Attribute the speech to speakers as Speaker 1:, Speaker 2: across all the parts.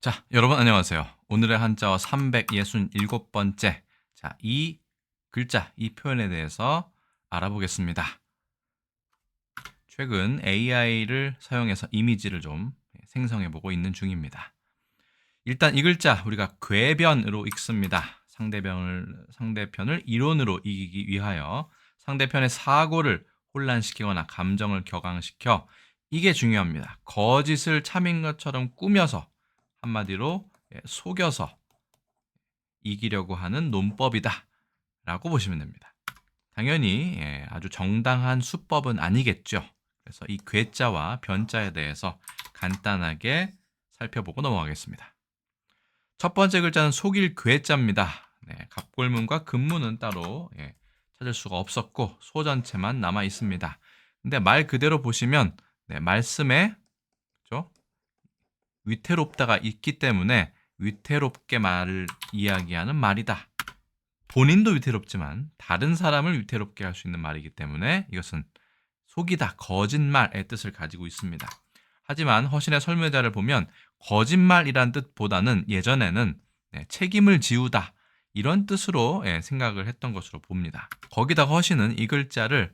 Speaker 1: 자, 여러분 안녕하세요. 오늘의 한자어 367번째. 자, 이 글자, 이 표현에 대해서 알아보겠습니다. 최근 AI를 사용해서 이미지를 좀 생성해 보고 있는 중입니다. 일단 이 글자 우리가 궤변으로 읽습니다. 상대편을 이론으로 이기기 위하여 상대편의 사고를 혼란시키거나 감정을 격앙시켜 이게 중요합니다. 거짓을 참인 것처럼 꾸며서 한마디로 속여서 이기려고 하는 논법이다 라고 보시면 됩니다. 당연히 아주 정당한 수법은 아니겠죠. 그래서 이 괴자와 변자에 대해서 간단하게 살펴보고 넘어가겠습니다. 첫 번째 글자는 속일 괴자입니다. 갑골문과 근문은 따로 찾을 수가 없었고 소 전체만 남아 있습니다. 근데 말 그대로 보시면 말씀에 그렇죠? 위태롭다가 있기 때문에 위태롭게 말을 이야기하는 말이다. 본인도 위태롭지만 다른 사람을 위태롭게 할 수 있는 말이기 때문에 이것은 속이다, 거짓말의 뜻을 가지고 있습니다. 하지만 허신의 설문자를 보면 거짓말이란 뜻보다는 예전에는 책임을 지우다 이런 뜻으로 생각을 했던 것으로 봅니다. 거기다가 허신은 이 글자를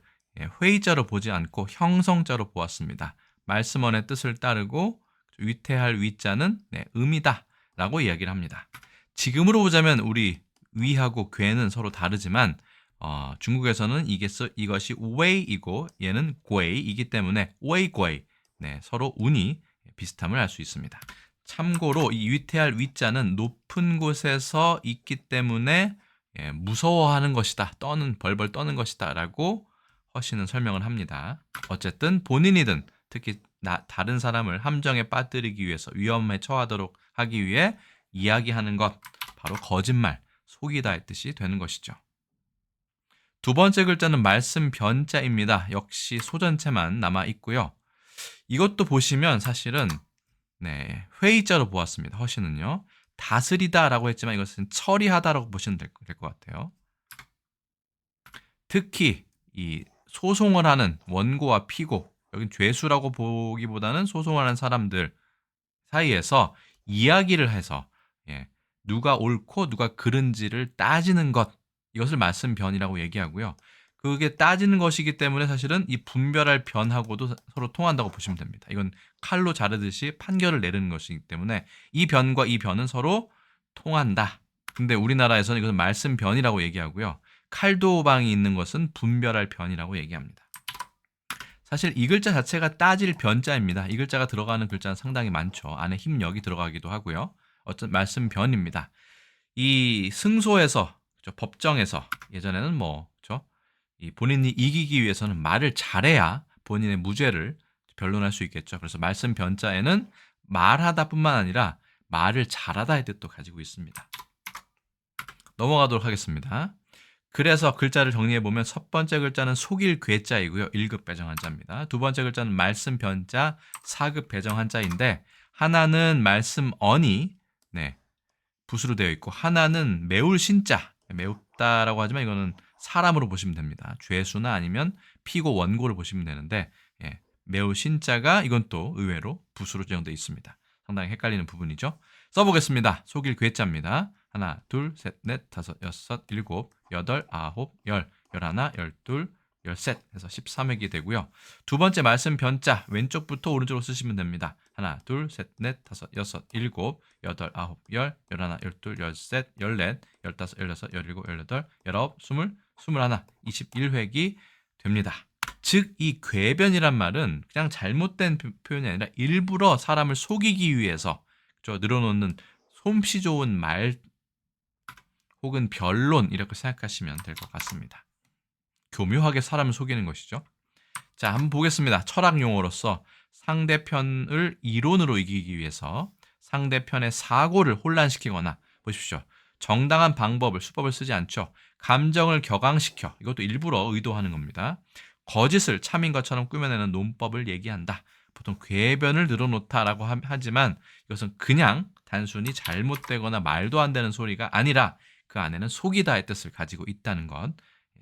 Speaker 1: 회의자로 보지 않고 형성자로 보았습니다. 말씀원의 뜻을 따르고 위태할 위자는 음이다 라고 이야기를 합니다. 지금으로 보자면 우리 위하고 괴는 서로 다르지만 중국에서는 이것이 웨이이고 얘는 괴이기 때문에 웨이괴 서로 운이 비슷함을 알 수 있습니다. 참고로 이 위태할 위자는 높은 곳에서 있기 때문에 무서워하는 것이다. 벌벌 떠는 것이다 라고 허신은 설명을 합니다. 어쨌든 본인이든 특히 다른 사람을 함정에 빠뜨리기 위해서 위험에 처하도록 하기 위해 이야기하는 것 바로 거짓말, 속이다의 뜻이 되는 것이죠. 두 번째 글자는 말씀 변자입니다. 역시 소전체만 남아 있고요. 이것도 보시면 사실은 회의자로 보았습니다. 허신은요. 다스리다라고 했지만 이것은 처리하다라고 보시면 될 것 같아요. 특히 이 소송을 하는 원고와 피고, 여긴 죄수라고 보기보다는 소송을 하는 사람들 사이에서 이야기를 해서 누가 옳고 누가 그른지를 따지는 것, 이것을 말씀 변이라고 얘기하고요. 그게 따지는 것이기 때문에 사실은 이 분별할 변하고도 서로 통한다고 보시면 됩니다. 이건 칼로 자르듯이 판결을 내리는 것이기 때문에 이 변과 이 변은 서로 통한다. 근데 우리나라에서는 이것은 말씀 변이라고 얘기하고요. 칼도방이 있는 것은 분별할 변이라고 얘기합니다. 사실 이 글자 자체가 따질 변자입니다. 이 글자가 들어가는 글자는 상당히 많죠. 안에 힘력이 들어가기도 하고요. 어떤 말씀 변입니다. 이 승소에서 법정에서 예전에는 이 본인이 이기기 위해서는 말을 잘해야 본인의 무죄를 변론할 수 있겠죠. 그래서 말씀 변자에는 말하다뿐만 아니라 말을 잘하다의 뜻도 가지고 있습니다. 넘어가도록 하겠습니다. 그래서 글자를 정리해보면 첫 번째 글자는 속일 괴자이고요. 1급 배정 한자입니다. 두 번째 글자는 말씀 변자 4급 배정 한자인데 하나는 말씀 언이 붓으로 되어 있고 하나는 매울 신자, 매웁다라고 하지만 이거는 사람으로 보시면 됩니다. 죄수나 아니면 피고 원고를 보시면 되는데 매울 신자가 이건 또 의외로 붓으로 제정되어 있습니다. 상당히 헷갈리는 부분이죠. 써보겠습니다. 속일 괴자입니다. 하나, 둘, 셋, 넷, 다섯, 여섯, 일곱, 여덟, 아홉, 열, 열하나, 열둘, 열셋 해서 13획이 되고요. 두 번째 말씀 변자 왼쪽부터 오른쪽으로 쓰시면 됩니다. 하나, 둘, 셋, 넷, 다섯, 여섯, 일곱, 여덟, 아홉, 열, 열하나, 열둘, 열셋, 열넷, 열다섯, 열여섯, 열일곱, 열여덟, 열아홉, 스물, 스물하나, 21획이 됩니다. 즉 이 궤변이란 말은 그냥 잘못된 표현이 아니라 일부러 사람을 속이기 위해서 늘어놓는 솜씨 좋은 말 혹은 변론 이렇게 생각하시면 될 것 같습니다. 교묘하게 사람을 속이는 것이죠. 자, 한번 보겠습니다. 철학 용어로서 상대편을 이론으로 이기기 위해서 상대편의 사고를 혼란시키거나 보십시오. 정당한 수법을 쓰지 않죠. 감정을 격앙시켜. 이것도 일부러 의도하는 겁니다. 거짓을 참인 것처럼 꾸며내는 논법을 얘기한다. 보통 궤변을 늘어놓다라고 하지만 이것은 그냥 단순히 잘못되거나 말도 안 되는 소리가 아니라 그 안에는 속이다의 뜻을 가지고 있다는 것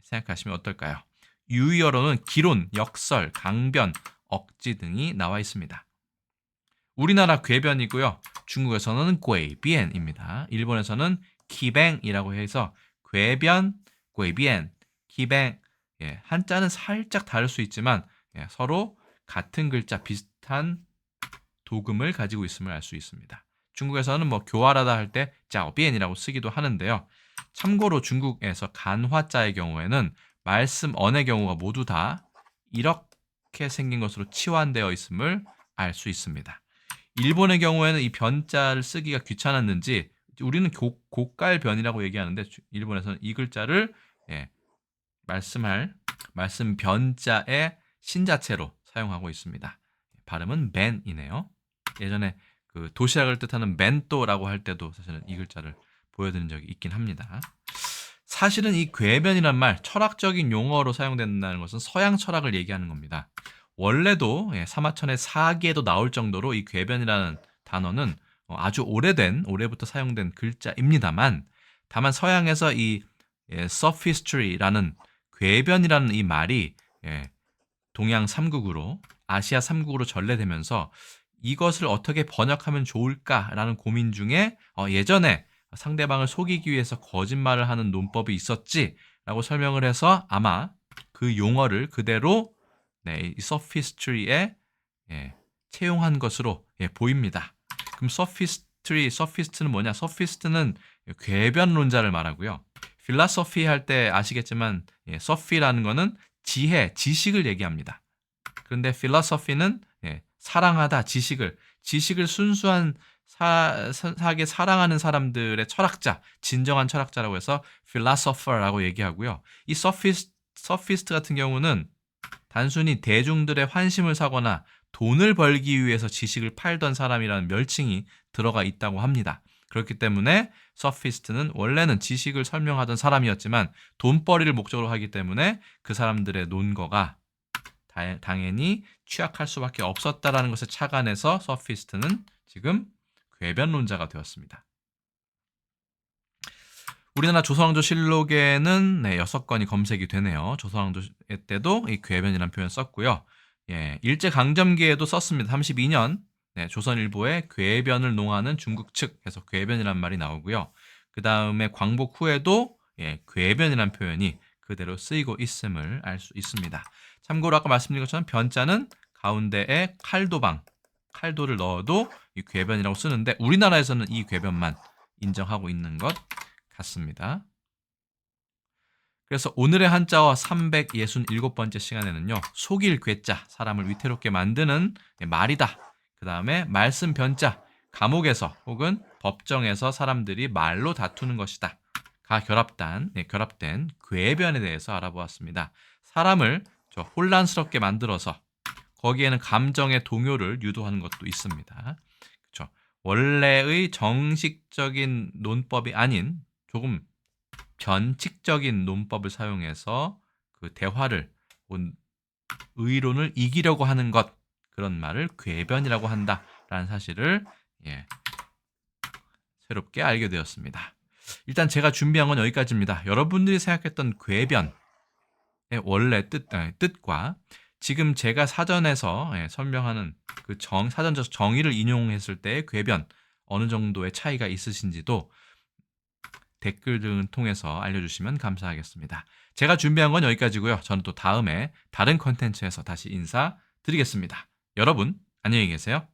Speaker 1: 생각하시면 어떨까요? 유의어로는 기론, 역설, 강변, 억지 등이 나와 있습니다. 우리나라 궤변이고요. 중국에서는 궤변입니다. 일본에서는 기뱅이라고 해서 궤변, 궤변, 기뱅. 예, 한자는 살짝 다를 수 있지만 예, 서로 같은 글자 비슷한 도금을 가지고 있음을 알 수 있습니다. 중국에서는 뭐 교활하다 할 때 짜오비엔이라고 쓰기도 하는데요. 참고로 중국에서 간화자의 경우에는 말씀 언의 경우가 모두 다 이렇게 생긴 것으로 치환되어 있음을 알 수 있습니다. 일본의 경우에는 이 변자를 쓰기가 귀찮았는지 우리는 고깔변이라고 얘기하는데 일본에서는 이 글자를 예, 말씀 변자의 신자체로 사용하고 있습니다. 발음은 맨이네요. 예전에 그 도시락을 뜻하는 멘또라고 할 때도 사실은 이 글자를 보여드린 적이 있긴 합니다. 사실은 이 궤변이란 말 철학적인 용어로 사용된다는 것은 서양 철학을 얘기하는 겁니다. 원래도 사마천의 사기에도 나올 정도로 이 궤변이라는 단어는 아주 올해부터 사용된 글자입니다만 다만 서양에서 이 sophistry라는 궤변이라는 이 말이 동양 3국으로 아시아 3국으로 전래되면서 이것을 어떻게 번역하면 좋을까라는 고민 중에 예전에 상대방을 속이기 위해서 거짓말을 하는 논법이 있었지라고 설명을 해서 아마 그 용어를 그대로 이 sophistry에 채용한 것으로 보입니다. 그럼 sophist는 뭐냐? sophist는 궤변론자를 말하고요. philosophy 할 때 아시겠지만 soph라는 거는 지혜, 지식을 얘기합니다. 그런데 philosophy는 사랑하다, 지식을 순수한 사하게 사랑하는 사람들의 철학자, 진정한 철학자라고 해서 philosopher라고 얘기하고요. 이 sophist 같은 경우는 단순히 대중들의 환심을 사거나 돈을 벌기 위해서 지식을 팔던 사람이라는 멸칭이 들어가 있다고 합니다. 그렇기 때문에 sophist는 원래는 지식을 설명하던 사람이었지만 돈벌이를 목적으로 하기 때문에 그 사람들의 논거가 당연히 취약할 수밖에 없었다라는 것을 착안해서 sophist는 지금 궤변론자가 되었습니다. 우리나라 조선왕조실록에는 6건이 검색이 되네요. 조선왕조 때도 이 궤변이라는 표현 썼고요. 일제강점기에도 썼습니다. 32년 조선일보에 궤변을 농하는 중국 측 해서 궤변이라는 말이 나오고요. 그 다음에 광복 후에도 궤변이라는 표현이 그대로 쓰이고 있음을 알 수 있습니다. 참고로 아까 말씀드린 것처럼 변자는 가운데에 칼도를 넣어도 이 궤변이라고 쓰는데 우리나라에서는 이 궤변만 인정하고 있는 것 같습니다. 그래서 오늘의 한자어 367번째 시간에는요. 속일 궤자, 사람을 위태롭게 만드는 말이다. 그 다음에 말씀 변자, 감옥에서 혹은 법정에서 사람들이 말로 다투는 것이다. 가 결합된 궤변에 대해서 알아보았습니다. 사람을 혼란스럽게 만들어서 거기에는 감정의 동요를 유도하는 것도 있습니다. 그렇죠? 원래의 정식적인 논법이 아닌 조금 변칙적인 논법을 사용해서 그 대화를 의론을 이기려고 하는 것 그런 말을 궤변이라고 한다라는 사실을 새롭게 알게 되었습니다. 일단 제가 준비한 건 여기까지입니다. 여러분들이 생각했던 궤변의 원래 뜻과 지금 제가 사전에서 설명하는 그 사전적 정의를 인용했을 때의 궤변 어느 정도의 차이가 있으신지도 댓글 등을 통해서 알려주시면 감사하겠습니다. 제가 준비한 건 여기까지고요. 저는 또 다음에 다른 컨텐츠에서 다시 인사드리겠습니다. 여러분 안녕히 계세요.